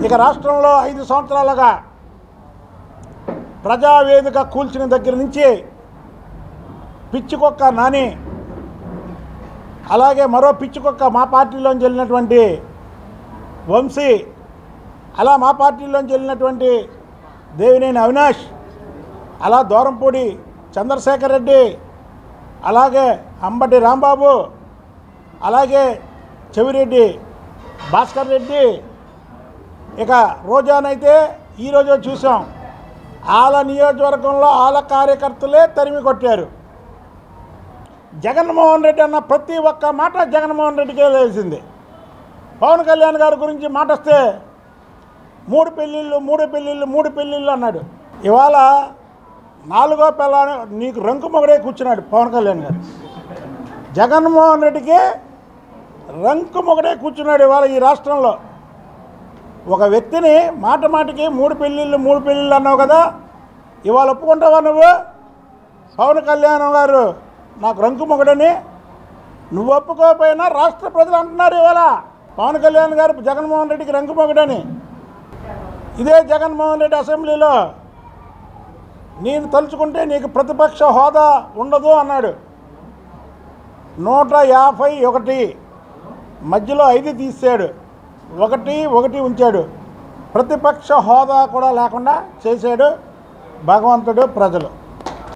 ఇక రాష్ట్రంలో 5 సంవత్సరాలుగా ప్రజావేదిక కూల్చిన దగ్గర నుంచి పిచ్చికొక్క నాని, అలాగే మరో పిచ్చికొక్క మా పార్టీలోంచి వెళ్ళినటువంటి వంశీ, అలా మా పార్టీలోంచి వెళ్ళినటువంటి దేవినేని అవినాష్, అలా దూరంపూడి చంద్రశేఖర్ రెడ్డి, అలాగే అంబటి రాంబాబు, అలాగే చెవిరెడ్డి భాస్కర్ రెడ్డి, ఇక రోజానైతే ఈరోజు చూసాం ఆల నియోజకవర్గంలో ఆల కార్యకర్తలే తరిమి కొట్టారు. జగన్మోహన్ రెడ్డి అన్న ప్రతి ఒక్క మాట జగన్మోహన్ రెడ్డికే తెలిసింది. పవన్ కళ్యాణ్ గారి గురించి మాట వస్తే 3 పెళ్ళిళ్ళు అన్నాడు. ఇవాళ 4వ పిల్లని నీకు రంకు మొగడే కూర్చున్నాడు పవన్ కళ్యాణ్ గారు. జగన్మోహన్ రెడ్డికి రంకు మొగడే కూర్చున్నాడు ఇవాళ ఈ రాష్ట్రంలో. ఒక వ్యక్తిని మాటికి 3 పెళ్ళిళ్ళు అన్నావు కదా, ఇవాళ ఒప్పుకుంటావా నువ్వు? పవన్ కళ్యాణ్ గారు నాకు రంకు మొగడని నువ్వు ఒప్పుకోకపోయినా రాష్ట్ర ప్రజలు అంటున్నారు ఇవాళ పవన్ కళ్యాణ్ గారు జగన్మోహన్ రెడ్డికి రంకు మొగడని. ఇదే జగన్మోహన్ రెడ్డి అసెంబ్లీలో నేను తలుచుకుంటే నీకు ప్రతిపక్ష హోదా ఉండదు అన్నాడు. 151 మధ్యలో 5 తీసాడు, 1 ఉంచాడు. ప్రతిపక్ష హోదా కూడా లేకుండా చేశాడు భగవంతుడు, ప్రజలు.